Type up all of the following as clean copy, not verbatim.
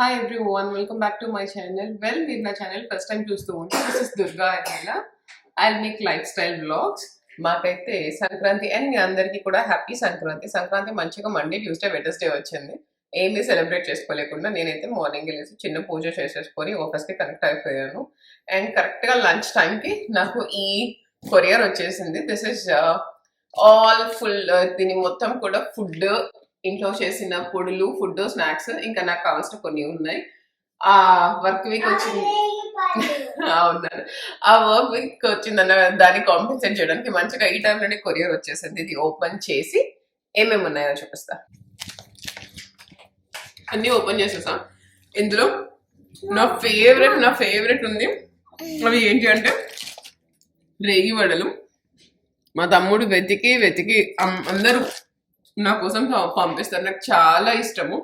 Hi everyone, welcome back to my channel. Well, with my channel first time చూస్తూ ఉంటే this is Durga Anila. I'll make lifestyle vlogs. మాకైతే Sankranti and మీ అందరికీ కూడా happy Sankranti. Sankranti మంచిగా Monday Tuesday Wednesday వచ్చింది. ఏమీ celebrate చేసుకోలేకుండా నేనైతే మార్నింగ్ వెళ్ళేసి చిన్న పూజ చేసేసుకొని ఆఫీస్కి కనెక్ట్ అయిపోయాను. అండ్ కరెక్ట్గా లంచ్ టైంకి నాకు ఈ కొరియర్ వచ్చేసింది. దిస్ ఇస్ ఆల్ ఫుల్ దీని మొత్తం కూడా ఫుడ్, ఇంట్లో చేసిన పొడులు, ఫుడ్, స్నాక్స్, ఇంకా నాకు కావాల్సిన కొన్ని ఉన్నాయి. ఆ వర్క్ వీక్ వచ్చింది. అవునాను, ఆ వర్క్ వీక్ వచ్చిందన్న దాన్ని కాంపెన్సేట్ చేయడానికి మంచిగా ఈ టైంలోనే కొరియర్ వచ్చేసింది. ఇది ఓపెన్ చేసి ఏమేమి ఉన్నాయో చూపిస్తా. అన్నీ ఓపెన్ చేసేసా. ఇందులో నా ఫేవరెట్ ఉంది. అవి ఏంటి అంటే రేగి వడలు. మా తమ్ముడు వెతికి అందరూ నా కోసం పంపిస్తారు. నాకు చాలా ఇష్టము.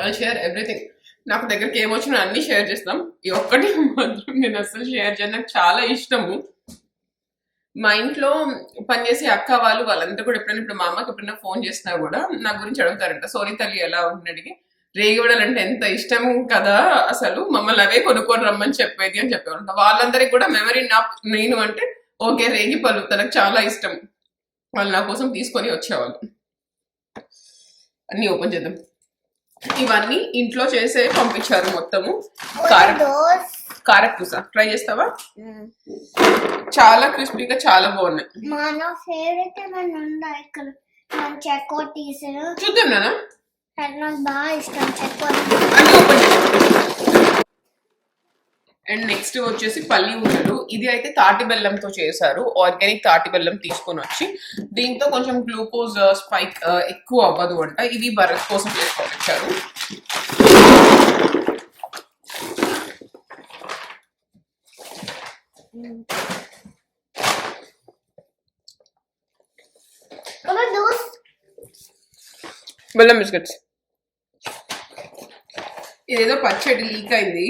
I share everything. నాకు దగ్గరికి ఏమొచ్చినా అన్ని షేర్ చేస్తాం. ఈ ఒక్కటి మాత్రం నేను అసలు షేర్ చేయను. నాకు చాలా ఇష్టము. మా ఇంట్లో పనిచేసే అక్క వాళ్ళంతా కూడా ఎప్పుడైనా ఇప్పుడు మా అమ్మకి ఎప్పుడైనా ఫోన్ చేసినా కూడా నా గురించి అడుగుతారంట. సోనీ తల్లి ఎలా ఉంటుందని అడిగి, రేగివడలు అంటే ఎంత ఇష్టం కదా, అసలు మమ్మల్ని అవే కొనుక్కొని రమ్మని చెప్పేది అని చెప్పేవాళ్ళంట. వాళ్ళందరికీ కూడా మెమరీ నేను అంటే ఓకే రేగి పళ్ళు తనకు చాలా ఇష్టం. వాళ్ళు నా కోసం తీసుకొని వచ్చేవాళ్ళు. అన్ని ఓపెన్ చేద్దాం. ఇవన్నీ ఇంట్లో చేసే పంపించారు మొత్తము. కారపూస ట్రై చేస్తావా? చాలా క్రిస్పీగా చాలా బాగున్నాయి. చూద్దాం నాన్న. అన్ని ఓపెన్ చేద్దాం. అండ్ నెక్స్ట్ వచ్చేసి పల్లి ఉండలు. ఇది అయితే తాటి బెల్లంతో చేశారు. ఆర్గానిక్ తాటి బెల్లం తీసుకొని వచ్చి దీంతో కొంచెం గ్లూకోజ్ స్పైక్ ఎక్కువ అవ్వదు అంట. ఇది భరత్ కోసం చేసుకొని వచ్చారు. బెల్లం బిస్కెట్స్. ఇదేదో పచ్చడి లీక్ అయింది.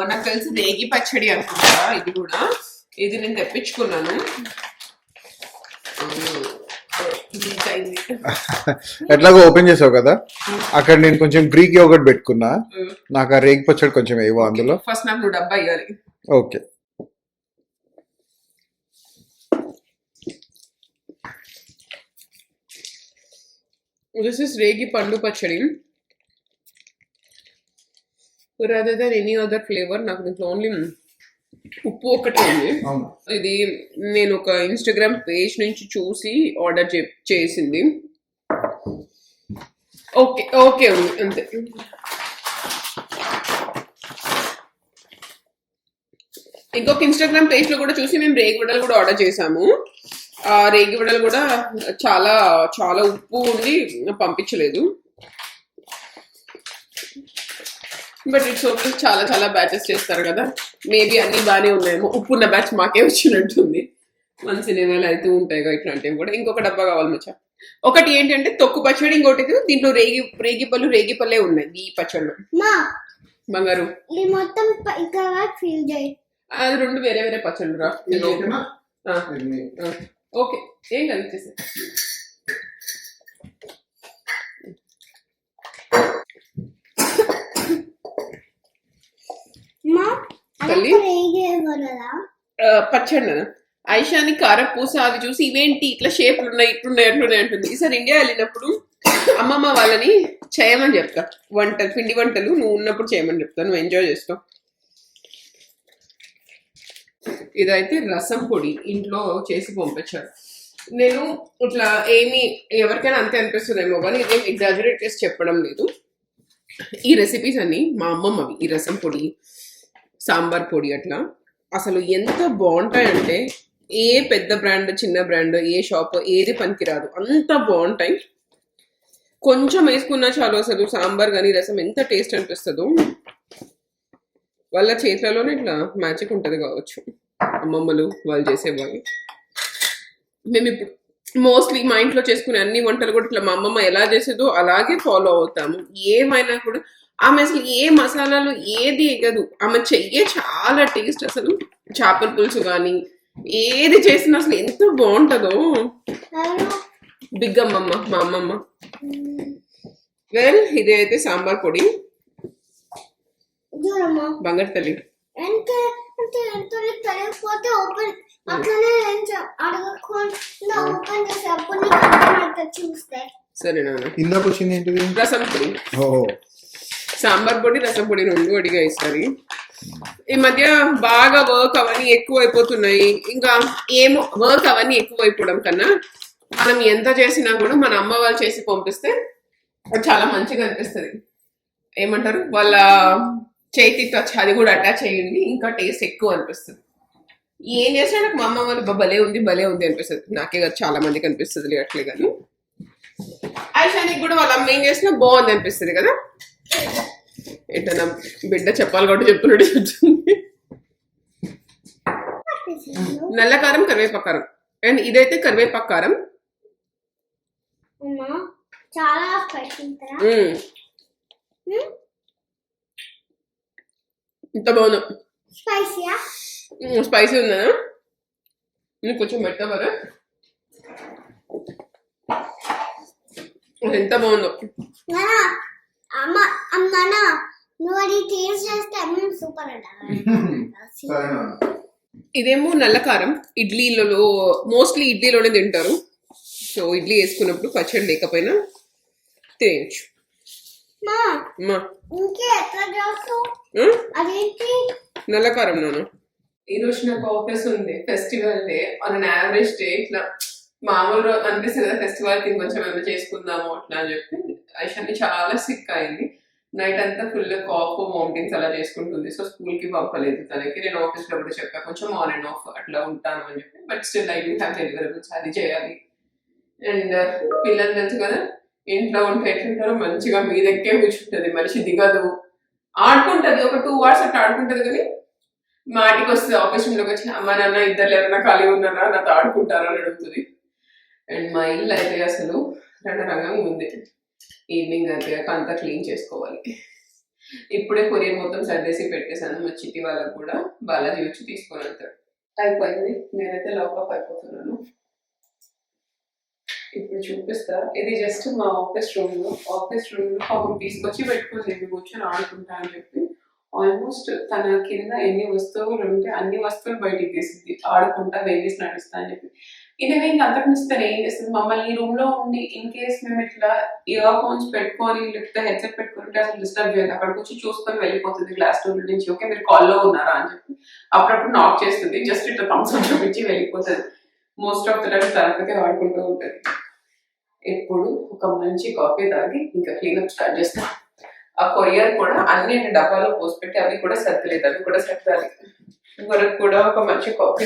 నాకు తెలిసి రేగి పచ్చడి అనుకుంటా. ఇది కూడా ఇది నేను తెప్పించుకున్నాను. లీక్ అయింది. ఎట్లాగో ఓపెన్ చేసావు కదా, అక్కడ నేను కొంచెం గ్రీక్ యోగర్ట్ పెట్టుకున్నా. నాకు ఆ రేగి పచ్చడి కొంచెం ఏవో అందులో. ఫస్ట్ నాకు నువ్వు డబ్బా ఇవ్వాలి. ఓకే. దిస్ ఇస్ రేగి పండు పచ్చడి. rather than any other flavor. నాకు దీంట్లో ఓన్లీ ఉప్పు ఒకటే ఉంది. ఇది నేను ఒక ఇన్స్టాగ్రామ్ పేజ్ నుంచి చూసి ఆర్డర్ చేసింది. ఓకే ఉంది అంతే. ఇంకొక ఇన్స్టాగ్రామ్ పేజ్ లో కూడా చూసి మేము రేగి వడలు కూడా ఆర్డర్ చేసాము. ఆ రేగి వడలు కూడా చాలా చాలా ఉప్పు ఉండి పంపించలేదు. But it's okay. చాలా చాలా బ్యాచెస్ చేస్తారు కదా, మేబీ అన్ని బాగానే ఉన్నాయేమో. ఉప్పు ఉన్న బ్యాచ్ మాకే వచ్చినట్టుంది. మన సినిమాలు అయితే ఉంటాయి కదా ఇట్లాంటివి కూడా. ఇంకొక డబ్బా కావాలి మచ్చా. ఒకటి ఏంటంటే తొక్కు పచ్చడి, ఇంకోటి దీంట్లో రేగి పళ్ళే ఉన్నాయి ఈ పచ్చళ్ళు. బంగారు అది రెండు వేరే వేరే పచ్చళ్ళు రా. ఓకే ఏం కాదు ఇచ్చేసి. పచ్చడి ఐషాని కారపూస అవి చూసి ఇవేంటి ఇట్లా షేప్లు ఉన్నాయి, ఇట్లున్నాయి అంటుంది. ఈసారి ఇండియా వెళ్ళినప్పుడు అమ్మమ్మ వాళ్ళని చేయమని చెప్తా. పిండి వంటలు నువ్వు ఉన్నప్పుడు చేయమని చెప్తా, నువ్వు ఎంజాయ్ చేస్తావు. ఇదైతే రసం పొడి ఇంట్లో చేసి పంపించారు. నేను ఇట్లా ఎవరికైనా అంతే అనిపిస్తుందేమో కానీ ఇదేం ఎగ్జాజరేట్ చేసి చెప్పడం లేదు. ఈ రెసిపీస్ అన్ని మా అమ్మమ్మవి. ఈ రసం పొడి, సాంబార్ పొడి అట్లా అసలు ఎంత బాగుంటాయంటే ఏ పెద్ద బ్రాండ్, చిన్న బ్రాండ్, ఏ షాప్ ఏది పనికిరాదు, అంత బాగుంటాయి. కొంచెం వేసుకున్నా చాలు అసలు సాంబార్ కానీ రసం ఎంత టేస్ట్ అనిపిస్తుందో. వాళ్ళ చేతులలోనే ఇట్లా మ్యాజిక్ ఉంటుంది కావచ్చు అమ్మమ్మలు వాళ్ళు చేసేవాళ్ళు. మేము ఇప్పుడు మోస్ట్లీ మా ఇంట్లో చేసుకునే అన్ని వంటలు కూడా ఇట్లా మా అమ్మమ్మ ఎలా చేసేదో అలాగే ఫాలో అవుతాము. ఏమైనా కూడా ఆమె అసలు ఏ మసాలాలు ఏది ఎగదు. ఆమె చెయ్యే చాలా టేస్ట్. అసలు చేపల పులుసు కానీ ఏది చేసినా అసలు ఎంత బాగుంటుందో. బిగ్ అమ్మమ్మ, మా అమ్మమ్మ. వెల్ ఇదైతే సాంబార్ పొడి. ఏంటమ్మా బంగారు తల్లి. ఎంత అంటే ఎంత తెలియకపోతే ఓపెన్ అట్లనే అడగకుండా ఓపెన్ చేసి అప్పుడు నీకు అర్థమవుతుంది చూస్తే. సరే నాన్న. ఇందాక వచ్చింది ఏంటిది? రసం పొడి, ఓహో, సాంబార్ పొడి, రసం పొడి 2 అడిగా ఈసారి. ఈ మధ్య బాగా వర్క్ అవన్నీ ఎక్కువ అయిపోతున్నాయి. ఇంకా ఏమో వర్క్ అవన్నీ ఎక్కువ అయిపోవడం కన్నా మనం ఎంత చేసినా కూడా మన అమ్మ వాళ్ళు చేసి పంపిస్తే అది చాలా మంచిగా అనిపిస్తుంది. ఏమంటారు, వాళ్ళ చేతి టచ్ అది కూడా అటాచ్ అయ్యింది, ఇంకా టేస్ట్ ఎక్కువ అనిపిస్తుంది. ఏం చేసినా నాకు మా అమ్మ వాళ్ళు భలే ఉంది అనిపిస్తుంది. నాకే కదా చాలా మందికి అనిపిస్తుంది అట్లే. కానీ ఐషానికి కూడా వాళ్ళ అమ్మ ఏం చేసినా బాగుంది అనిపిస్తుంది కదా. ఏంటన్నా బిడ్డ చెప్పాలి కాబట్టి చెప్తున్నాడు. చెప్తుంది నల్ల కారం, కరివేపాకు కారం. అండ్ ఇదైతే కరివేపాకు కారం. చాలా స్పైసీ ఉంటుందా? ఇంత బాగుంది. స్పైసీయా? స్పైసీ ఉందా? నేను కొంచెం పెడతావరా? ఎంత బాగుందో. అమ్మ అమ్మనా నువ్వు అది టేస్ట్ చేస్తే అమ్మ సూపర్ అంటారు. ఇదేమో నల్ల కారం. ఇడ్లీలలో మోస్ట్లీ ఇడ్లీలోనే తింటారు. సో ఇడ్లీ వేసుకున్నప్పుడు పచ్చడి లేకపోయినా తినేయచ్చు. నల్ల కారం నాన్న. ఈ రోజు నాకు ఆఫీస్ ఉంది, festival day. On average day ఇట్లా మామూలు అనిపిస్తుంది కదా ఫెస్టివల్ కి కొంచెం ఏమైనా చేసుకుందాము అట్లా అని చెప్పి ఐషాని చాలా సిక్ అయింది. నైట్ అంతా ఫుల్ కాఫ్, వామిటింగ్స్ అలా చేసుకుంటుంది. సో స్కూల్ కి పంపలేదు తనకి. నేను ఆఫీస్ లో కూడా చెప్పా కొంచెం ఆన్ అండ్ ఆఫ్ అట్లా ఉంటాను అని చెప్పి. But still I do have deliverables, అది చేయాలి. అండ్ పిల్లలు తెలుసు కదా, ఇంట్లో ఉంటే ఎట్లుంటారో మంచిగా మీదెక్కే కూర్చుంటుంది, మనిషి దిగదు, ఆడుకుంటది. ఒక 2 hours అట్లా ఆడుకుంటది. కానీ మాటికి వస్తుంది ఆఫీస్ రూమ్లోకి వచ్చి, అమ్మ నాన్న ఇద్దరు ఎవరైనా ఖాళీ ఉన్నారా, నాతో ఆడుకుంటారా అని అడుగుతుంది. అండ్ మా ఇల్లు అయితే అసలు రంగరంగంగా ఉంది. ఈవినింగ్ అయితే అంతా క్లీన్ చేసుకోవాలి. ఇప్పుడే కొరియర్ మొత్తం సర్దేసి పెట్టేశాను. మా చిట్టి వాళ్ళకు కూడా బాలాజీ వచ్చి తీసుకొని వెళ్తాడు. అయిపోయింది, నేనైతే లాకప్ అయిపోతున్నాను. ఇప్పుడు చూపిస్తా. ఇది జస్ట్ మా ఆఫీస్ రూమ్ లో పాపం తీసుకొచ్చి పెట్టుకుని నేను కూర్చొని ఆడుకుంటా అని చెప్పి ఆల్మోస్ట్ తన కింద ఎన్ని వస్తువులు ఉంటే అన్ని వస్తువులు బయటికి తీసింది. ఆడుకుంటా వేగేసి నడుస్తా అని చెప్పి. ఇది నేను అంతకు మించి ఏం చేస్తుంది, మమ్మల్ని ఈ రూమ్ లో ఉండి ఇన్ కేస్ మేము ఇట్లా ఇయర్ ఫోన్స్ పెట్టుకొని లేకపోతే హెడ్సెట్ పెట్టుకుంటే అసలు డిస్టర్బ్ చేయాలి. అక్కడికి వచ్చి చూసుకొని వెళ్ళిపోతుంది గ్లాస్ డోర్ నుంచి. ఓకే మీరు కాల్లో ఉన్నారా అని చెప్పి అప్పుడప్పుడు నాక్ చేస్తుంది. జస్ట్ ఇట్లా థమ్స్ అప్ చూపించి వెళ్ళిపోతుంది. మోస్ట్ ఆఫ్ ద టైం తనకైతే ఆడుకుంటూ ఉంటుంది. ఎప్పుడు ఒక మంచి కాఫీ తాగి ఇంకా క్లీనప్ స్టార్ట్ చేస్తా. ఆ కొరియర్ కూడా అన్ని డబ్బాలో పోసి పెట్టి అవి కూడా సర్దలేదు, అవి కూడా సర్దాలి. వరకు కూడా ఒక మంచి కాఫీ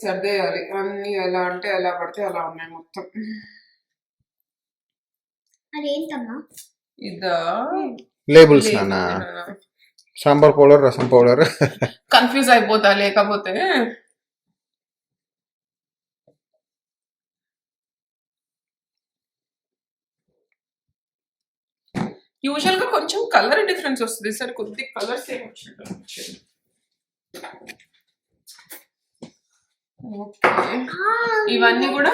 సర్దేయాలి. అన్ని ఎలా అంటే ఎలా పడితే అలా ఉన్నాయి మొత్తం. అదేంటమ్మా? ఇదా లేబుల్స్ నాన్న, సాంబార్ పౌడర్, రసం పౌడర్. కన్ఫ్యూజ్ అయిపోతా లేకపోతే. యూజువల్ గా కొంచెం కలర్ డిఫరెన్స్ వస్తుంది, సరే కొద్ది కలర్ సేమ్ వచ్చింది. ఇవన్నీ కూడా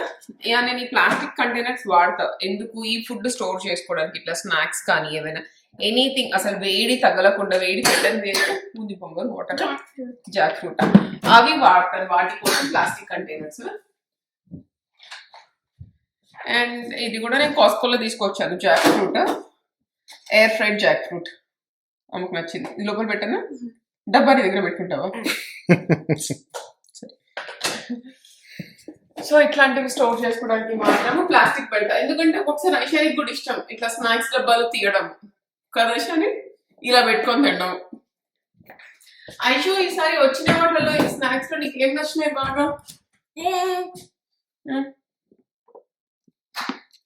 నేను ఈ ప్లాస్టిక్ కంటైనర్స్ వాడతా. ఎందుకు, ఈ ఫుడ్ స్టోర్ చేసుకోవడానికి, ఇట్లా స్నాక్స్ కానీ ఏమైనా ఎనీథింగ్ అసలు వేడి తగలకుండా, వేడి పెట్టని ఉంది పొంగల్ వాటర్, జాక్ ఫ్రూట్ అవి వాడతాను. వాటి కోసం ప్లాస్టిక్ కంటైనర్స్. అండ్ ఇది కూడా నేను కాస్కోలో తీసుకొచ్చాను, Jack fruit, air fried Jack fruit. అమ్మకు నచ్చింది. ఇది లోపల పెట్టాను, డబ్బా నీ దగ్గర పెట్టుకుంటావా? సో ఇట్లాంటివి స్టోర్ చేసుకోవడానికి మాత్రము ప్లాస్టిక్ పెడతా. ఎందుకంటే ఒకసారి ఐషానికి కూడా ఇష్టం ఇట్లా స్నాక్స్ డబ్బాలు తీయడం కదా, ఐషాని ఇలా పెట్టుకొని తినడం. ఐషు ఈసారి వచ్చిన వాటిలో ఈ స్నాక్స్ లో నీకు ఏం నచ్చినాయి బాగా?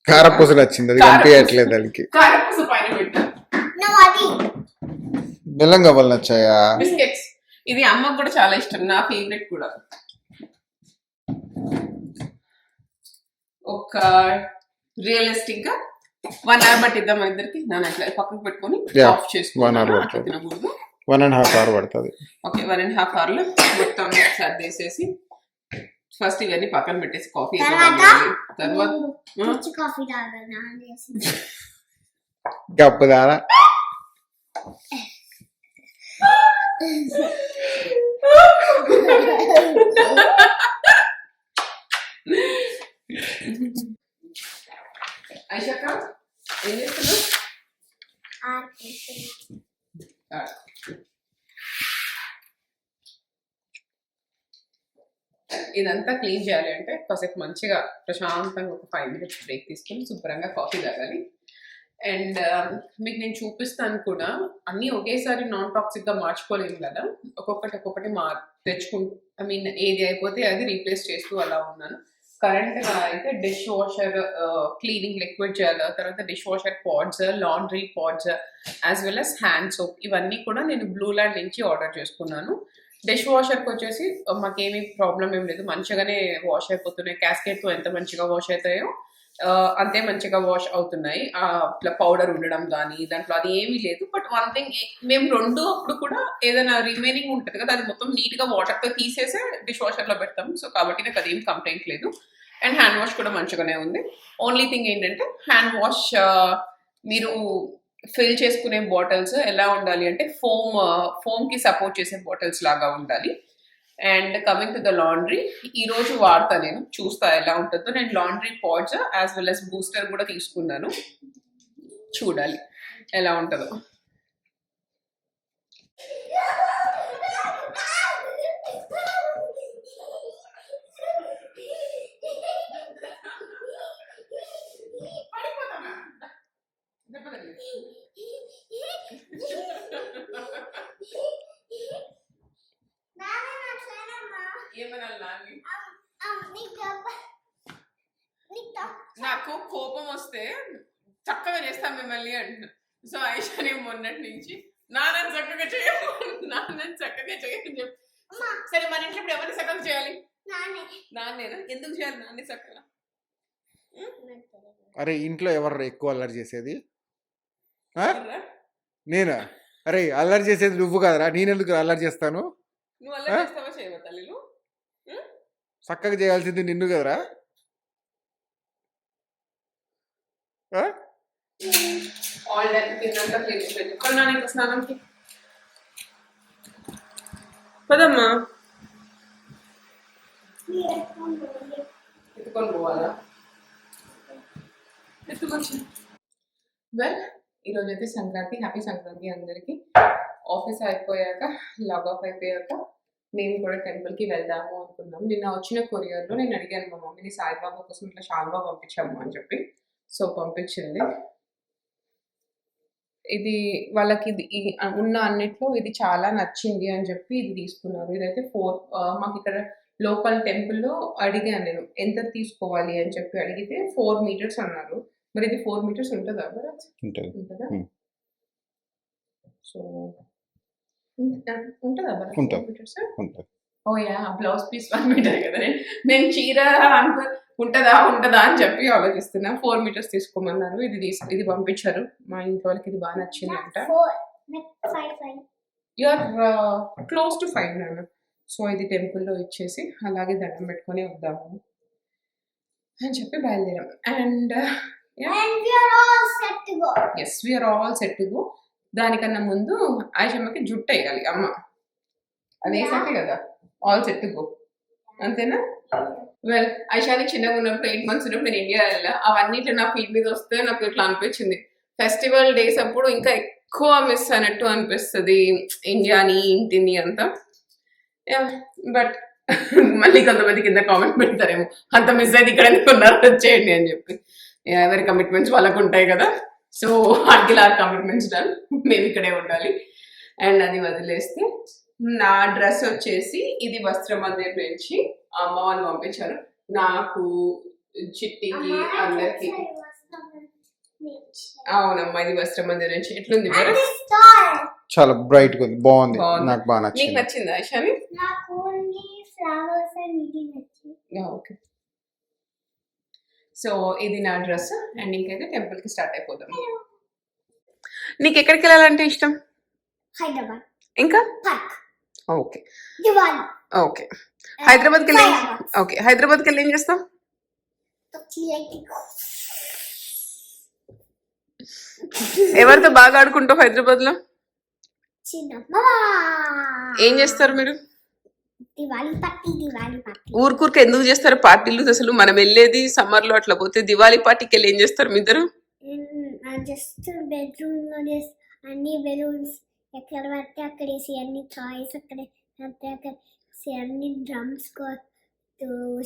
కారపూస నచ్చింది, అది కనిపించట్లేదు దానికి. కారపూస పైన పెట్టా. బెల్లం గవ్వలు నచ్చాయా? బిస్కెట్స్. ఇది అమ్మకు కూడా చాలా ఇష్టం, నా ఫేవరెట్ కూడా. ఒక రియలిస్టిక్ గా 1 hour పట్టిద్దాం మన ఇద్దరికి. నాన్న ఇట్లా పక్కకు పెట్టుకొని ఆఫ్ చేసుకున్నాను. 1.5 hour పడుతుంది. ఓకే, 1.5 hour లో మొత్తం సర్దేసేసి ఫస్ట్ ఇవన్నీ పక్కన పెట్టేసి కాఫీ తర్వాత కాఫీ తాగాలి. గప్పు దారా ఐషక్క ఏం చేస్తున్నావు? ఇదంతా క్లీన్ చేయాలి అంటే కాసేపు మంచిగా ప్రశాంతంగా ఒక 5 minutes బ్రేక్ తీసుకొని శుభ్రంగా కాఫీ తాగాలి. అండ్ మీకు నేను చూపిస్తాను కూడా, అన్నీ ఒకేసారి నాన్ టాక్సిక్గా మార్చుకోలేము కదా, ఒక్కొక్కటి తెచ్చుకుంటూ ఏది అయిపోతే అది రీప్లేస్ చేస్తూ అలా ఉన్నాను. కరెంట్గా అయితే dish washer cleaning liquid gel, తర్వాత dish washer pods, laundry pods, as well as hand soap, ఇవన్నీ కూడా నేను బ్లూ ల్యాండ్ నుంచి ఆర్డర్ చేసుకున్నాను. డిష్ వాషర్కి వచ్చేసి మాకేమీ ప్రాబ్లం ఏం లేదు, మంచిగానే వాష్ అయిపోతున్నాయి. క్యాస్కేట్తో ఎంత మంచిగా వాష్ అవుతాయో అంతే మంచిగా వాష్ అవుతున్నాయి. ఇట్లా పౌడర్ ఉండడం కానీ దాంట్లో అది ఏమీ లేదు. బట్ వన్ థింగ్, మేము రెండు అప్పుడు కూడా ఏదైనా రిమైనింగ్ ఉంటుంది కదా, అది మొత్తం నీట్గా వాటర్తో తీసేసి డిష్ వాషర్లో పెడతాం. సో కాబట్టి నాకు అదేం కంప్లైంట్ లేదు. అండ్ హ్యాండ్ వాష్ కూడా మంచిగానే ఉంది. ఓన్లీ థింగ్ ఏంటంటే హ్యాండ్ వాష్ మీరు ఫిల్ చేసుకునే బాటిల్స్ ఎలా ఉండాలి అంటే ఫోమ్కి సపోర్ట్ చేసే బాటిల్స్ లాగా ఉండాలి. And coming to the laundry, ఈరోజు వాడతా, నేను చూస్తా ఎలా ఉంటుందో. నేను laundry pods as well as booster కూడా తీసుకున్నాను, చూడాలి ఎలా ఉంటుందో. నాకు కోపం వస్తే చక్కగా చేస్తాను మిమ్మల్ని అంటున్నా. సో ఐషాని మొన్నటి నుంచి నాన్నని చక్కగా చేయని చెప్పి, సరే మన ఇంట్లో ఇప్పుడు ఎవరిని చక్కగా చేయాలి? నాన్నేనా? ఎందుకు చేయాలి నాన్నే చక్కగా? అరే ఇంట్లో ఎవరు ఎక్కువ అల్లరి చేసేది? నేనా? అరే అల్లరి చేసేది నువ్వు కదరా, నేనెందుకు అల్లరి చేస్తాను? నువ్వు అల్లరి చేస్తావా చేయవా తల్లిలు? చక్కగా చేయాల్సింది నిన్ను కదరా. All done. తిన్నాక పెట్టుకున్నాను ఇంకా స్నానంకి. పదమ్మా, ఎత్తుకొని పోవాలా? ఎత్తుకొచ్చి వెల్, ఈరోజు అయితే సంక్రాంతి. హ్యాపీ సంక్రాంతి అందరికీ. ఆఫీస్ అయిపోయాక, లాగ్ ఆఫ్ అయిపోయాక మేము కూడా టెంపుల్కి వెళ్దాము అనుకున్నాం. నిన్న వచ్చిన కొరియర్లో నేను అడిగాను మా మమ్మీని, సాయిబాబా కోసం ఇట్లా షాల్వా పంపించాము అని చెప్పి. సో పంపించింది. ఇది వాళ్ళకి ఉన్న అన్నిట్లో ఇది చాలా నచ్చింది అని చెప్పి ఇది తీసుకున్నారు. ఇదైతే 4 మాకు ఇక్కడ లోకల్ టెంపుల్లో అడిగాను నేను ఎంత తీసుకోవాలి అని చెప్పి అడిగితే 4 meters అన్నారు. మరి ఇది 4 meters ఉంటుందా? ఉంటుందా? సో ఉంటుందా? ఓ యా, బ్లౌజ్ పీస్ 1 meter కదా. నేను చీర ఉంటుందా అని చెప్పి ఆలోచిస్తున్నా. 4 meters తీసుకోమన్నారు. ఇది పంపించారు మా ఇంట్లో వాళ్ళకి. ఇది బాగా నచ్చింది అంట. యూఆర్ క్లోజ్ టు 5 నాన్న. సో ఇది టెంపుల్లో ఇచ్చేసి అలాగే దండం పెట్టుకొని వద్దాము అని చెప్పి బయలుదేరాం. And yes, we are all set to go. దానికన్నా ముందు ఆయిషమ్మకి జుట్టు వేయాలి అమ్మ. అది వేసాకే కదా ఆల్ సెట్ టు గో, అంతేనా? వెల్, ఐషాని చిన్నగా ఉన్నప్పుడు 8 months ఉన్నప్పుడు నేను ఇండియా వెళ్ళా. అవన్నీ నా ఫీడ్ మీద వస్తే నాకు ఇట్లా అనిపించింది. ఫెస్టివల్ డేస్ అప్పుడు ఇంకా ఎక్కువ మిస్ అయినట్టు అనిపిస్తుంది ఇండియాని, ఇంటిని అంతా. బట్ మళ్ళీ కొంతమంది కింద కామెంట్ పెడతారేమో, అంత మిస్ అయితే ఇక్కడ ఎందుకున్నారు, వచ్చేయండి అని చెప్పి. ఎవరి కమిట్మెంట్స్ వాళ్ళకు ఉంటాయి కదా. సో అట్లా కమిట్మెంట్స్ డన్, మేము ఇక్కడే ఉండాలి. అండ్ అది వదిలేస్తే నా డ్రెస్ వచ్చేసి ఇది వస్త్రమందిర్ నుంచి అమ్మ వాళ్ళు పంపించారు. నాకు, చిట్టికి, అందరికి. అవునమ్మా, ఇది వస్త్రమందిర్ నుంచి. ఎట్లుంది మరి? చాలా బ్రైట్ గా ఉంది, బాగుంది. నాకు బాగా నచ్చింది. నీకు నచ్చిందా ఐషాని? ఓకే. సో ఇది నా డ్రెస్. అండ్ ఇంకైతే టెంపుల్ కి స్టార్ట్ అయిపోదాం. నీకు ఎక్కడికి వెళ్ళాలంటే ఇష్టం? హైదరాబాద్. ఇంకా ఓకే ఓకే. హైదరాబాద్కి వెళ్ళి ఓకే, హైదరాబాద్కి వెళ్ళి ఏం చేస్తాం? ఎవరితో బాగా ఆడుకుంటావు హైదరాబాద్ లో? చిన్నమ్మా ఏం చేస్తారు మీరు? దివాళీ పార్టీ ఊరికూరికి ఎందుకు చేస్తారు పార్టీలు? అసలు మనం వెళ్ళేది సమ్మర్ లో అట్లా పోతే దివాళీ పార్టీకి వెళ్ళి ఏం చేస్తారు మీ ఇద్దరు? జస్ట్ బెడ్రూమ్ లో అన్ని బెలూన్స్ ఎక్కడ పడితే అక్కడ వేసి అన్ని టాయ్స్ అక్కడ పడితే అక్కడ వేసి అన్ని డ్రమ్స్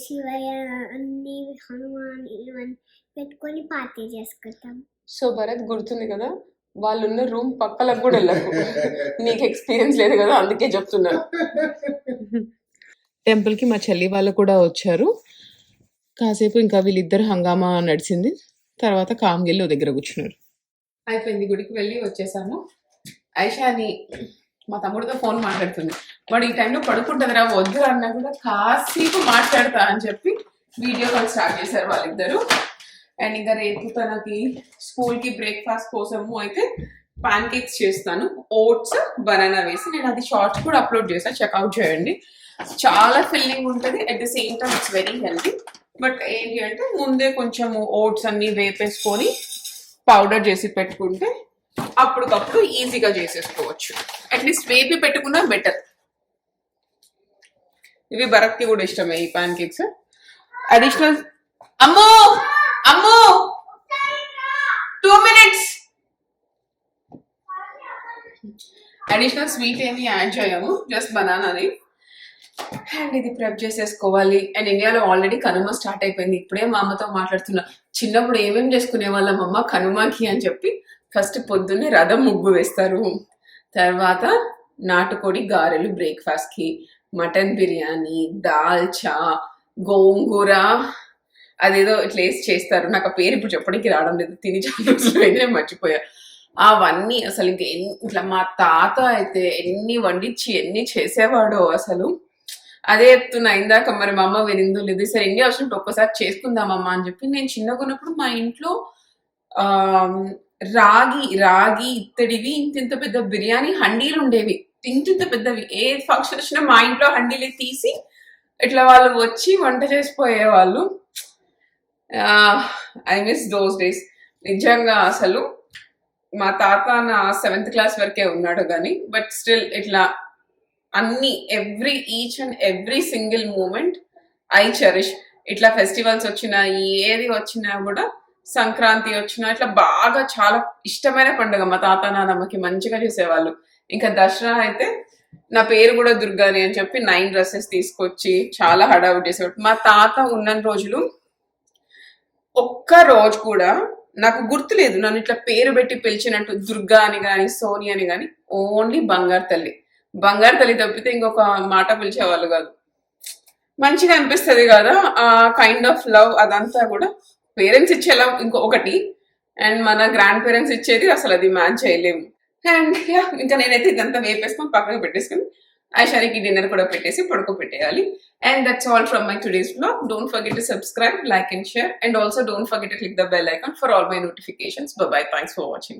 శివయ్య అన్ని హనుమాన్ ఇవన్నీ పెట్టుకొని పార్టీ చేసుకుంటాం. సో భరత్ గుర్తుంది కదా, వాళ్ళు ఉన్న రూమ్ పక్కలకు కూడా వెళ్ళకు. నీకు ఎక్స్పీరియన్స్ లేదు కదా, అందుకే చెప్తున్నా. టెంపుల్ కి మా చెల్లి వాళ్ళు కూడా వచ్చారు. కాసేపు ఇంకా వీళ్ళిద్దరు హంగామా నడిచింది. తర్వాత కామ్గిల్లు దగ్గర కూర్చున్నారు. అయిపోయింది, గుడికి వెళ్ళి వచ్చేసాము. ఐషాని మా తమ్ముడితో ఫోన్ మాట్లాడుతుంది. వాడు ఈ టైంలో పడుకుంటుందిరా వద్దు అన్నా కూడా కాసేపు మాట్లాడతా అని చెప్పి వీడియో కాల్ స్టార్ట్ చేశారు వాళ్ళిద్దరు. అండ్ ఇంకా రేపు తనకి స్కూల్కి బ్రేక్ఫాస్ట్ కోసము అయితే పాన్ కేక్స్ చేస్తాను, ఓట్స్ బనానా వేసి. నేను అది షార్ట్స్ కూడా అప్లోడ్ చేస్తాను, చెక్అవుట్ చేయండి. చాలా ఫిల్లింగ్ ఉంటుంది, at the same time it's very healthy. But ఏంటి అంటే ముందే కొంచెము ఓట్స్ అన్ని వేపేసుకొని పౌడర్ చేసి పెట్టుకుంటే అప్పటికప్పుడు ఈజీగా చేసేసుకోవచ్చు. అట్లీస్ట్ వేపి పెట్టుకున్నా బెటర్. ఇవి భరత్కి కూడా ఇష్టమే ఈ పాన్ కేక్స్. అడిషనల్ అమ్మో అమ్మో 2 minutes అడిషనల్ స్వీట్ ఏమి యాడ్ చేయము, జస్ట్ బనానాని. అండ్ ఇది ప్రెప్ చేసేసుకోవాలి. అండ్ ఇండియాలో ఆల్రెడీ కనుమ స్టార్ట్ అయిపోయింది. ఇప్పుడే మా అమ్మతో మాట్లాడుతున్నా, చిన్నప్పుడు ఏమేమి చేసుకునే వాళ్ళం అమ్మ కనుమకి అని చెప్పి. ఫస్ట్ పొద్దున్నే రథం ముగ్గు వేస్తారు, తర్వాత నాటుకోడి గారెలు బ్రేక్ఫాస్ట్కి, మటన్ బిర్యానీ, దాల్చా, గోంగూర అదేదో ఇట్లా వేసి చేస్తారు. నాకు ఆ పేరు ఇప్పుడు చెప్పడానికి రావడం లేదు, తిని చాలా రోజులు అయితే మర్చిపోయా. అవన్నీ అసలు ఇంకా ఇట్లా మా తాత అయితే ఎన్ని వండించి ఎన్ని చేసేవాడో అసలు. అదే చెప్తున్నా ఇందాక, మరి మా అమ్మ వినిందో లేదు. సరే ఇండియా వచ్చినప్పుడు ఒక్కసారి చేసుకుందామమ్మా అని చెప్పి. నేను చిన్నగా ఉన్నప్పుడు మా ఇంట్లో రాగి ఇత్తడివి ఇంత పెద్ద బిర్యానీ హండీలు ఉండేవి, ఇంత పెద్దవి. ఏ ఫంక్షన్ వచ్చినా మా ఇంట్లో హండీలు తీసి ఇట్లా వాళ్ళు వచ్చి వంట చేసిపోయేవాళ్ళు. ఐ మిస్ దోస్ డేస్ నిజంగా. అసలు మా తాత నా 7th క్లాస్ వరకే ఉన్నాడు కానీ, బట్ స్టిల్ ఇట్లా అన్ని each and every single moment I cherish. ఇట్లా ఫెస్టివల్స్ వచ్చినా ఏది వచ్చినా కూడా, సంక్రాంతి వచ్చినా ఇట్లా బాగా చాలా ఇష్టమైన పండుగ మా తాత నాన్నమ్మకి, మంచిగా చేసేవాళ్ళు. ఇంకా దసరా అయితే నా పేరు కూడా దుర్గాని అని చెప్పి 9 dresses తీసుకొచ్చి చాలా హడావుడి చేసేవాడు. మా తాత ఉన్న రోజులు ఒక్క రోజు కూడా నాకు గుర్తులేదు నన్ను ఇట్లా పేరు పెట్టి పిలిచినట్టు, దుర్గా అని కానీ సోని అని కానీ. ఓన్లీ బంగారు తల్లి తప్పితే ఇంకొక మాట పిలిచేవాళ్ళు కాదు. మంచిగా అనిపిస్తుంది కదా ఆ కైండ్ ఆఫ్ లవ్. అదంతా కూడా పేరెంట్స్ ఇచ్చే లవ్ ఇంకొకటి, అండ్ మన గ్రాండ్ పేరెంట్స్ ఇచ్చేది అసలు అది మ్యాచ్ చేయలేము. అండ్ ఇంకా నేనైతే ఇదంతా వేపేసుకొని పక్కన పెట్టేసుకుని ఐషానికి డిన్నర్ కూడా పెట్టేసి పడుకోబెట్టేయాలి. And that's all from my today's vlog. Don't forget to subscribe, like and share, and also don't forget to click the bell icon for all my notifications. Bye bye. Thanks for watching.